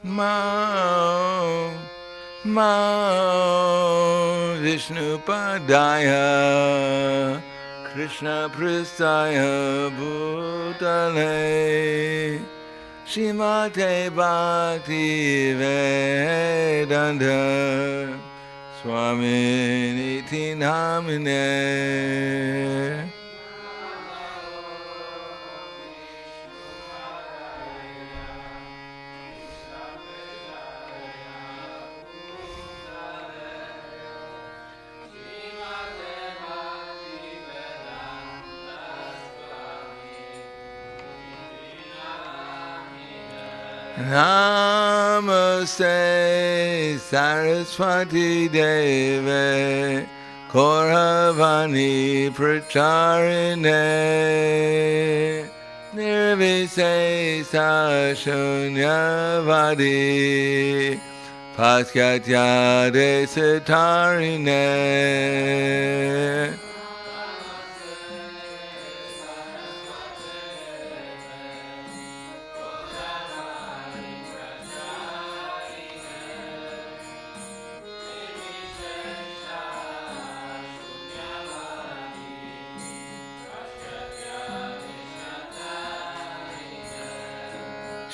Mao Vishnupadaya Krishna Pristaya Bhutale Srimate Bhakti Vedanta Swami Niti Namine Namaste Saraswati Deve Kauravani Pracharine Nirvisesa Shunyavadi Paskatya Desatarine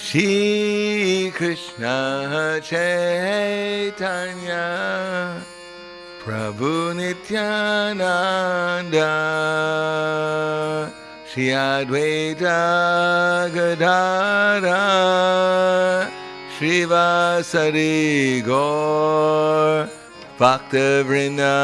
Shri Krishna Chaitanya Prabhu Nityananda Shri Advaita Gadadhara Shri Vasari Gaur Bhaktavrinda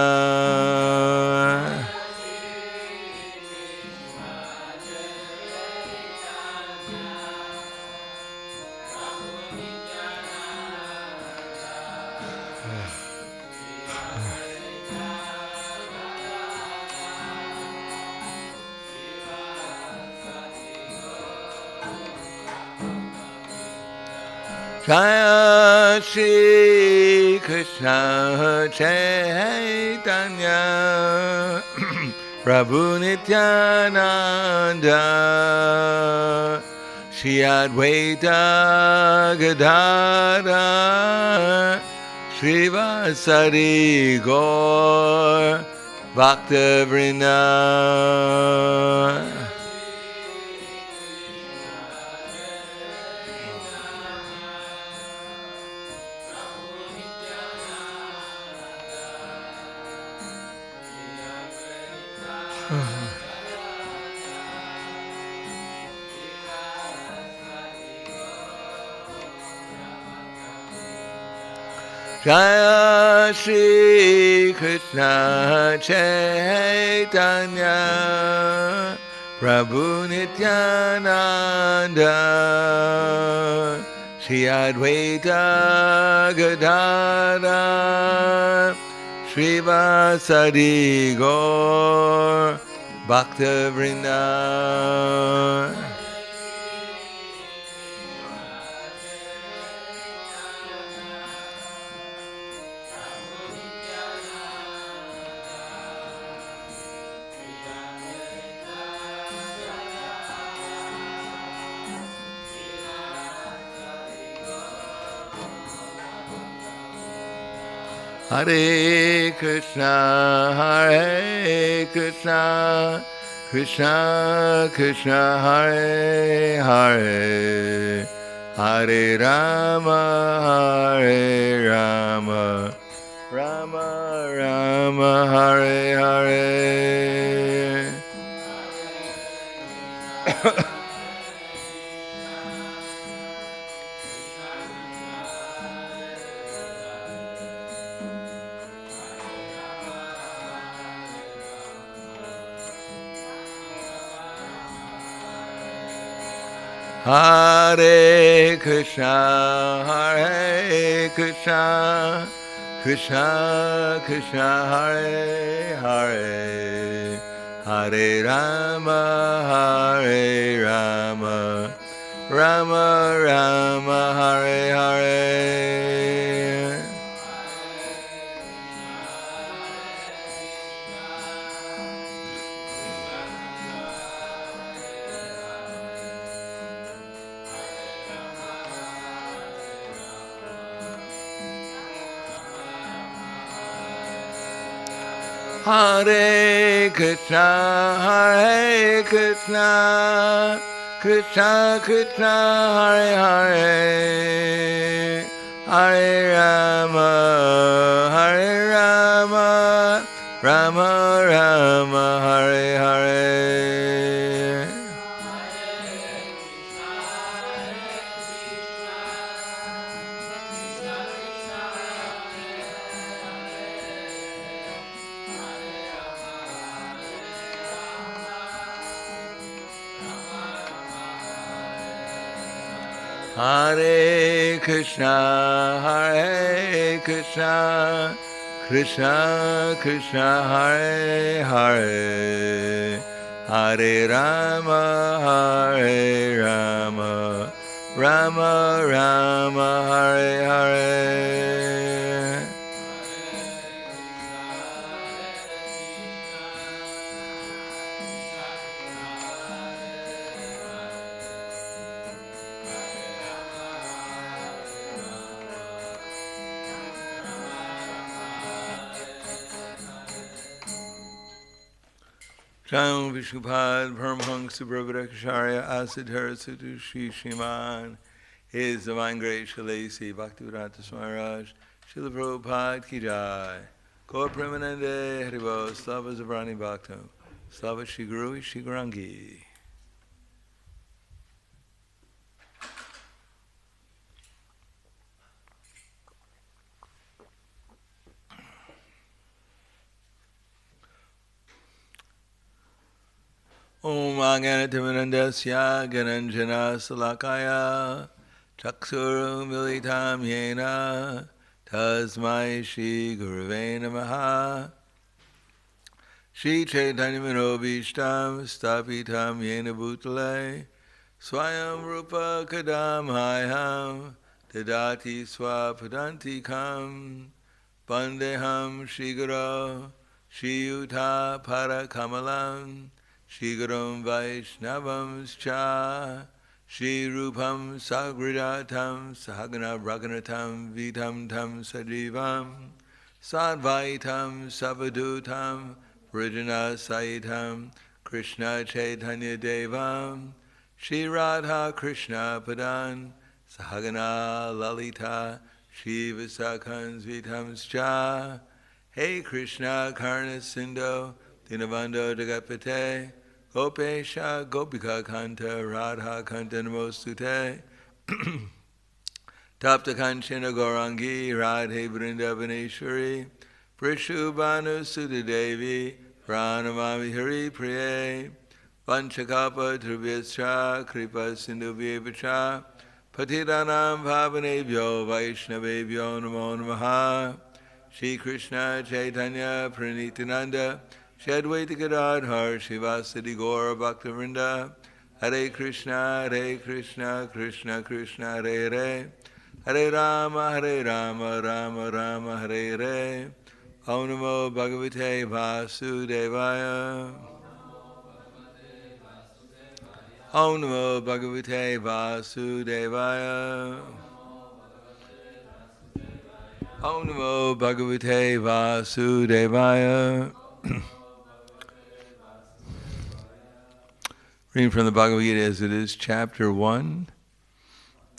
Jaya Shri Krishna Chaitanya Prabhu Nityananda Shri Advaita Gadadhara Shri Vasari Gaur Bhaktavrinda Jaya Shri Krishna Chaitanya Prabhu Nityananda Shri Advaita Gadadhara Shri Vasari Gaur Bhaktavrinda Hare Krishna, Hare Krishna, Krishna Krishna, Hare Hare, Hare Rama, Hare Rama, Rama Rama, Hare Hare. Hare Krishna, Hare Krishna, Krishna Krishna, Hare Hare, Hare Rama, Hare Rama, Rama Rama, Hare Hare. Hare Krishna, Hare Krishna, Krishna Krishna, Hare Hare, Hare Rama, Hare Rama, Rama Rama, Hare Hare. Hare Krishna, Hare Krishna, Krishna Krishna, Hare Hare, Hare Rama, Hare Rama, Rama Rama, Hare Hare. Swam Vishupad Paramhangsa Prabhakacharya Asadhara Sutu Shri Shriman, His Divine Grace Shalasi Bhakti-Vedanta Swami Raj, Srila Prabhupada Ki Jai, Gaur Premanande Haribo, Slava Zabrani Bhaktam, Slava Shri Guru Shri Gaurangi. Om Aganatimandasya Gananjana Salakaya Chaksurum Militam Yena Tasmai Shri Gurave Namaha Shri Chaitanya Manobishtam Stapitam Yena Bhutale Swayam Rupa Kadam Hayam Tadati Swapadantikam Bandeham Shri Guru Shri Yuta Parakamalam Shri Gurum Vaishnavam Cha Shri Rupam Sagridatam Sahagana Raganatam Vitam Tam Sajivam Sadvaitam Savadutam Vrijana Saitam Krishna Chaitanya Devam Shri Radha Krishna Padan Sahagana Lalita Shri Visakans Vitam Cha Hey Krishna Karna Sindho Dinabando Jagatpate Gopesha Gopika Kanta Radha Kanta Namostute Tapta Kanchana Gaurangi Radhe Vrindavaneshwari Prishubhanu Sudadevi Pranamami Hari Priye Vanchakapa Trubhyascha Kripa Sindhu Vyevacha Patidanam Bhavanebhyo Vaishnavebhyo Namo Namaha Shri Krishna Chaitanya Pranitananda Shadwaita Gadadhar Shivasadi Gaura Bhaktivinoda Hare Krishna, Krishna Krishna, Hare Hare Hare Rama, Rama Rama, Hare Hare Om Namo Bhagavate Vasudevaya Om Namo Bhagavate Vasudevaya Om Namo Bhagavate Vasudevaya. Reading from the Bhagavad Gita as it is, chapter 1,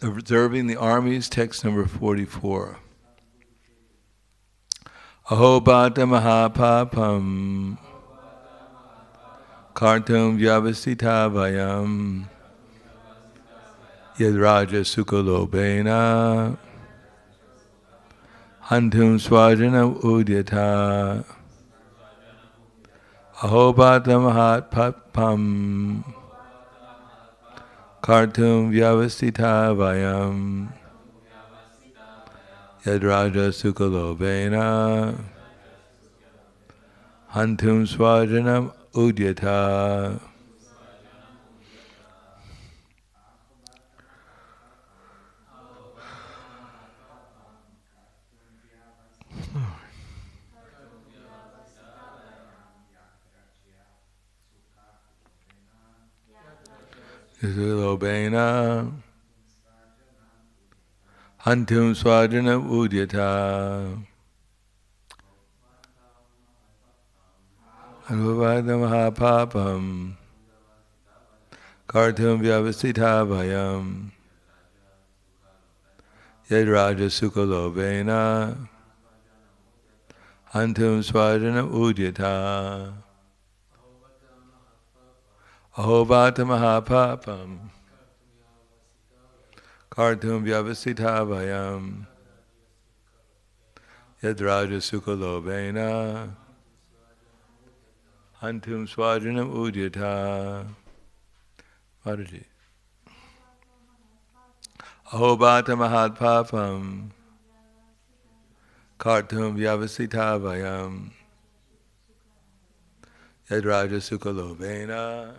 Observing the Armies, text number 44. Aho bhata mahapapam kartum vyavasita vayam yadraja sukalobena hantum swajana udyata aho bhata mahapapam kartum vyavasita vayam yadraja sukalobena hantum swajanam udyata. Sukalobena hantum swajanam udyata. Anubhata mahapapam kartum vyavasita bhayam yad raja sukalobena antum swajanam udyata ahobhata mahapapam kartum vyavasita bhayam yad raja sukalobena antum swajanam udyata. Mataji. Ahobhata mahat papam kartum vyavasita vayam yad raja sukalobena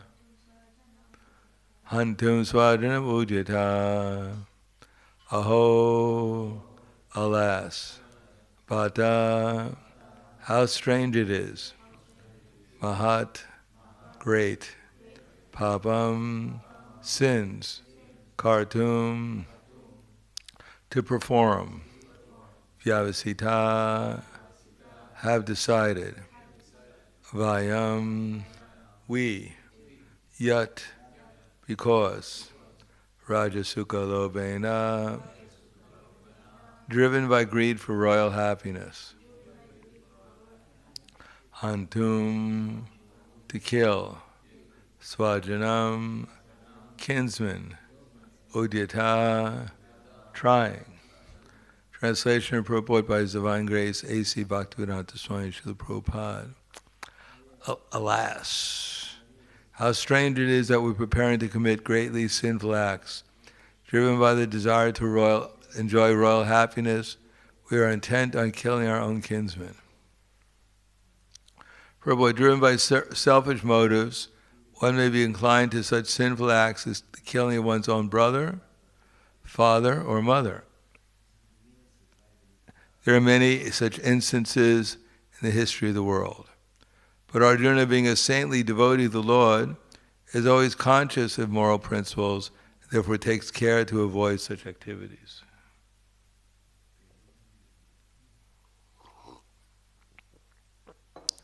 hantum swajanam udyata. Aho, alas, bhata, how strange it is. Mahat, great. Papam, sins. Kartum, to perform. Vyavasita, have decided. Vayam, we. Yat, because. Rajasuka lobena, driven by greed for royal happiness. Hantum, to kill. Swajanam, kinsman. Udyata, trying. Translation and purport by His Divine Grace, A.C. Bhakti-Vedanta Swami Srila Prabhupada. Alas, how strange it is that we're preparing to commit greatly sinful acts. Driven by the desire to enjoy royal happiness, we are intent on killing our own kinsmen. Prabhupada, driven by selfish motives, one may be inclined to such sinful acts as the killing of one's own brother, father, or mother. There are many such instances in the history of the world. But Arjuna, being a saintly devotee of the Lord, is always conscious of moral principles, and therefore takes care to avoid such activities.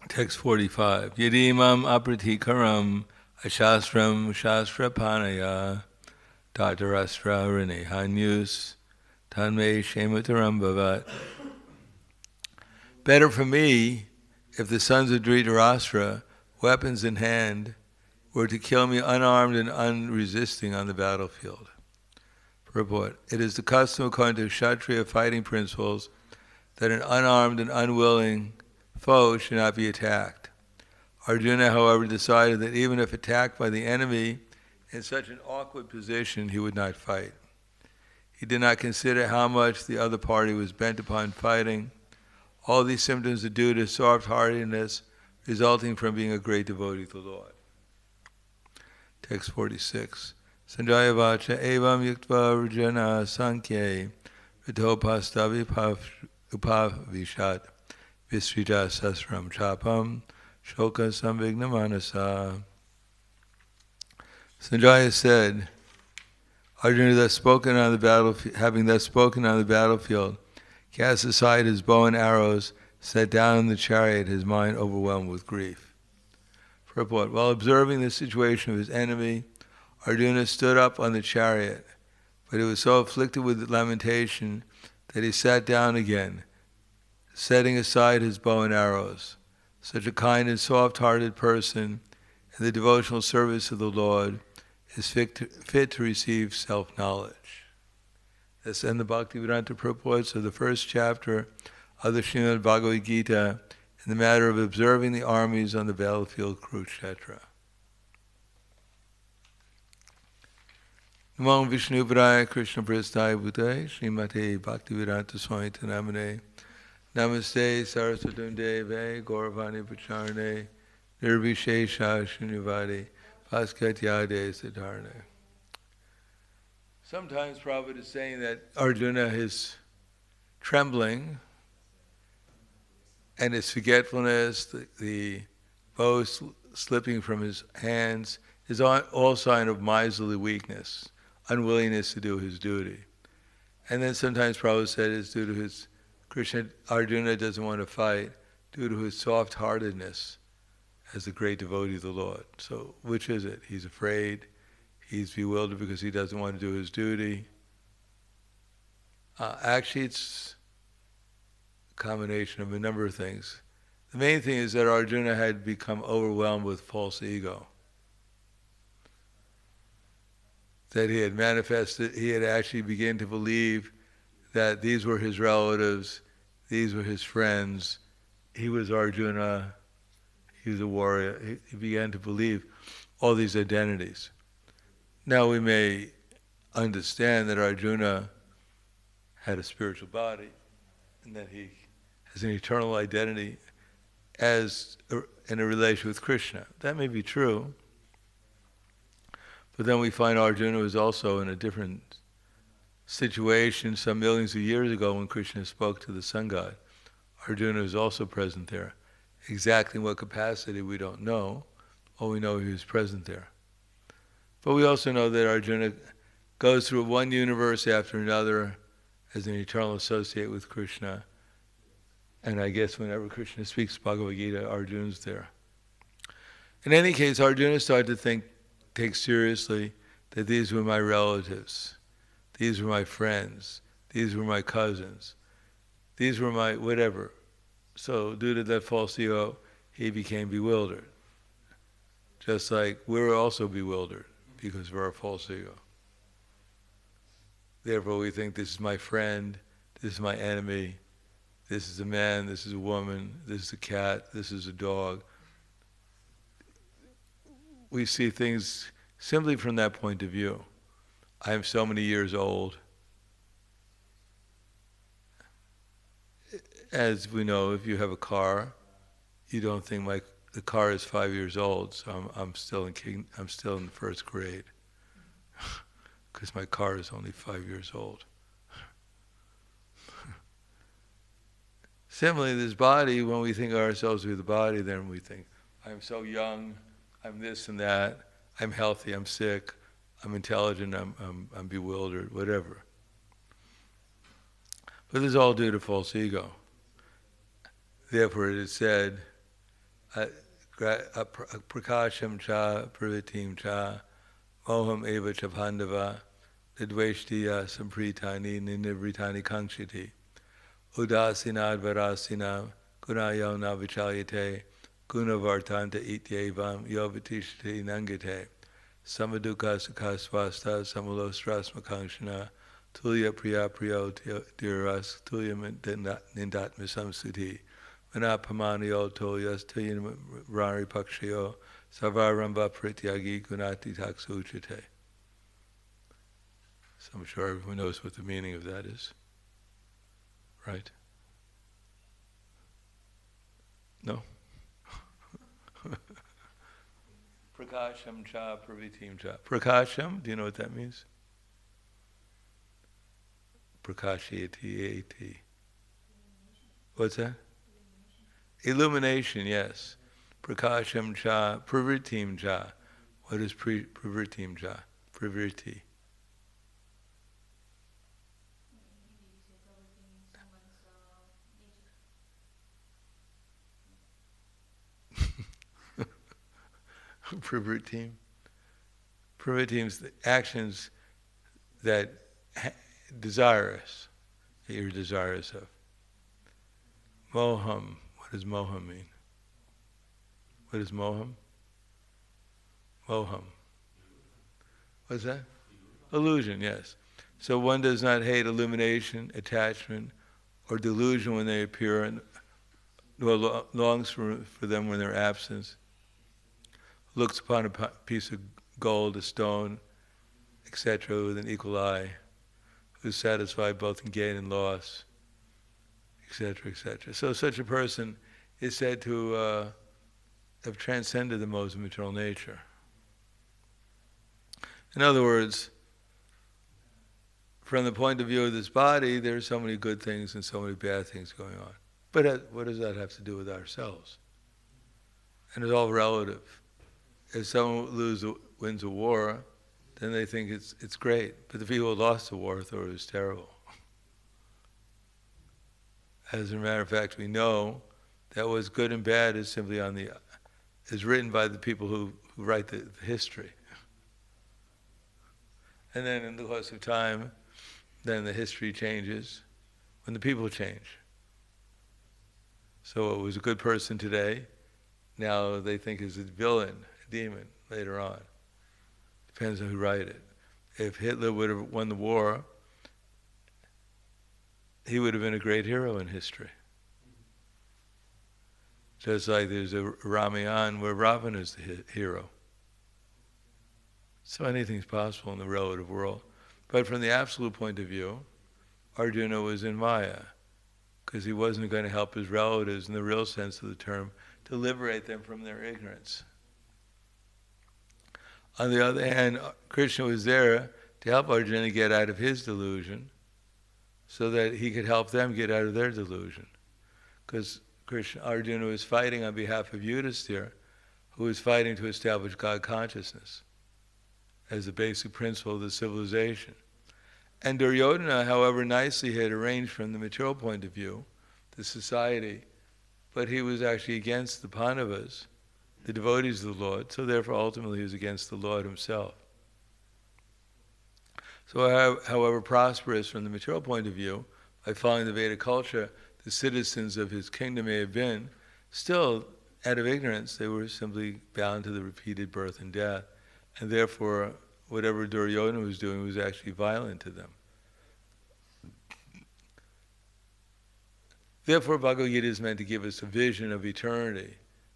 Text 45. Yadimam apratikaram ashastram shastrapanaya tatarastra rinehanyus tanme shemataram bhavat. Better for me if the sons of Dhritarashtra, weapons in hand, were to kill me unarmed and unresisting on the battlefield. Purport. It is the custom according to Kshatriya fighting principles that an unarmed and unwilling foe should not be attacked. Arjuna, however, decided that even if attacked by the enemy in such an awkward position, he would not fight. He did not consider how much the other party was bent upon fighting. All these symptoms are due to soft-heartedness resulting from being a great devotee to the Lord. Text 46. Sanjaya vacha evam yuktva rajana sankye vitopastavi upavishat visrita sasram chapam shoka samvigna manasa. Sanjaya said, Arjuna, having thus spoken on the battlefield, cast aside his bow and arrows, sat down in the chariot, his mind overwhelmed with grief. Purport. While observing the situation of his enemy, Arjuna stood up on the chariot, but he was so afflicted with lamentation that he sat down again, setting aside his bow and arrows. Such a kind and soft-hearted person in the devotional service of the Lord is fit to receive self-knowledge. This and the Bhakti-Vedanta purports of the first chapter of the srimad-bhagavatam in the matter of observing the armies on the battlefield Kurukshetra. Namo Vishnu Padaya Krishna Prasthaya Bhutaya Srimate Bhakti-Vedanta Swami Namane Namaste Saraswatam Deve Gauravani Pacharne Nirvishesha Shunyavadi Bhaskatyade Siddharne. Sometimes Prabhupada is saying that Arjuna is trembling and his forgetfulness, the bow slipping from his hands, is all sign of miserly weakness, unwillingness to do his duty. And then sometimes Prabhupada said it's due to his Arjuna doesn't want to fight due to his soft-heartedness as a great devotee of the Lord. So which is it? He's afraid, he's bewildered because he doesn't want to do his duty. Actually, it's a combination of a number of things. The main thing is that Arjuna had become overwhelmed with false ego. That he had manifested, he had actually begun to believe that these were his relatives, these were his friends, he was Arjuna, he was a warrior. He began to believe all these identities. Now we may understand that Arjuna had a spiritual body and that he has an eternal identity in a relation with Krishna. That may be true. But then we find Arjuna was also in a different situation some millions of years ago when Krishna spoke to the sun god. Arjuna was also present there. Exactly in what capacity we don't know. All we know he was present there. But we also know that Arjuna goes through one universe after another as an eternal associate with Krishna. And I guess whenever Krishna speaks Bhagavad Gita, Arjuna's there. In any case, Arjuna started to take seriously that these were my relatives, these were my friends, these were my cousins, these were my whatever. So due to that false ego, he became bewildered. Just like we're also bewildered because of our false ego. Therefore we think this is my friend, this is my enemy, this is a man, this is a woman, this is a cat, this is a dog. We see things simply from that point of view. I am so many years old. As we know, if you have a car, you don't think the car is 5 years old, so I'm still in the first grade, because my car is only 5 years old. Similarly, this body, when we think of ourselves with the body, then we think, I'm so young, I'm this and that, I'm healthy, I'm sick, I'm intelligent, I'm bewildered, whatever. But this is all due to false ego. Therefore it is said, prakasham cha pravitim cha moham eva cha pandava vidveshtiya sampritani ninivritani kankshiti udasinad varasina gunayo navichalyate gunavartanta ityevam yovatishti nangate samaduka sukasvasta samulosrasmakangshana tulya priya priyo diras tulya nindatma samsuti Manapamaniyo toyas tuyam rari pakshayo savaramba prityagi gunati taksuchate. So I'm sure everyone knows what the meaning of that is. Right? No? Prakasham cha pravitim cha. Prakasham, do you know what that means? Prakashayati. What's that? Illumination, yes. Prakasham cha, pravritim cha. What is pravritim cha? Pravriti. Pravritim. Pravritim's the actions that desirous, that you're desirous of. Moham. What does moham mean? What is moham? Moham. What's that? Illusion, yes. So one does not hate illumination, attachment, or delusion when they appear, and nor longs for them when they're absent. Looks upon a piece of gold, a stone, etc., with an equal eye, who's satisfied both in gain and loss, etc., etc. So such a person is said to have transcended the modes of material nature. In other words, from the point of view of this body, there are so many good things and so many bad things going on. But what does that have to do with ourselves? And it's all relative. If someone wins a war, then they think it's great. But the people who lost the war thought it was terrible. As a matter of fact, we know that what's good and bad is simply is written by the people who write the history. And then in the course of time, then the history changes when the people change. So what was a good person today, now they think is a villain, a demon, later on. Depends on who wrote it. If Hitler would have won the war, he would have been a great hero in history. Just like there's a Ramayana where Ravana is the hero. So anything's possible in the relative world. But from the absolute point of view, Arjuna was in Maya, because he wasn't going to help his relatives in the real sense of the term, to liberate them from their ignorance. On the other hand, Krishna was there to help Arjuna get out of his delusion, so that he could help them get out of their delusion. Because Arjuna was fighting on behalf of Yudhisthira, who was fighting to establish God consciousness as the basic principle of the civilization. And Duryodhana, however, nicely had arranged from the material point of view, the society, but he was actually against the Pandavas, the devotees of the Lord, so therefore ultimately he was against the Lord himself. So however prosperous from the material point of view, by following the Vedic culture, the citizens of his kingdom may have been, still, out of ignorance, they were simply bound to the repeated birth and death, and therefore whatever Duryodhana was doing was actually violent to them. Therefore, Bhagavad Gita is meant to give us a vision of eternity,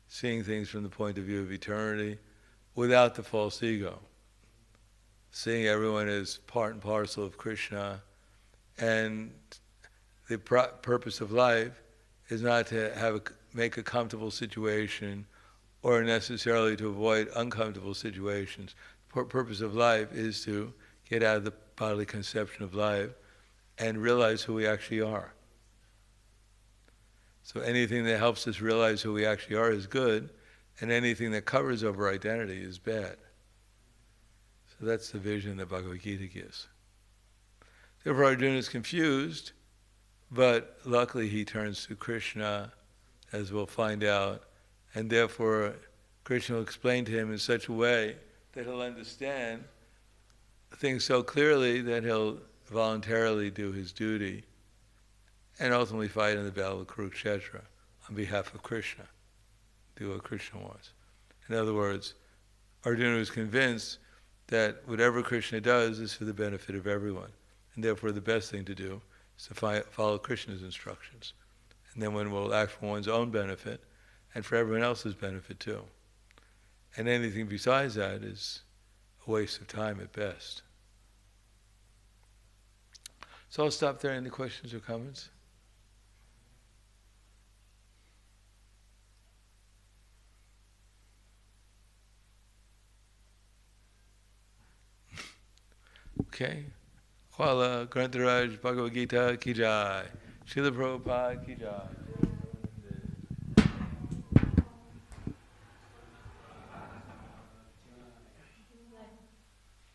seeing things from the point of view of eternity, without the false ego. Seeing everyone as part and parcel of Krishna, and the purpose of life is not to make a comfortable situation or necessarily to avoid uncomfortable situations. The purpose of life is to get out of the bodily conception of life and realize who we actually are. So anything that helps us realize who we actually are is good, and anything that covers over identity is bad. So that's the vision that Bhagavad Gita gives. Therefore Arjuna is confused, but luckily he turns to Krishna, as we'll find out, and therefore Krishna will explain to him in such a way that he'll understand things so clearly that he'll voluntarily do his duty and ultimately fight in the battle of Kurukshetra on behalf of Krishna, do what Krishna wants. In other words, Arjuna is convinced that whatever Krishna does is for the benefit of everyone, and therefore the best thing to do is to follow Krishna's instructions. And then one will act for one's own benefit and for everyone else's benefit too. And anything besides that is a waste of time at best. So I'll stop there. Any questions or comments? Okay. Khala Grantaraj Bhagavad Gita Ki Jai. Srila Prabhupada Ki Jai.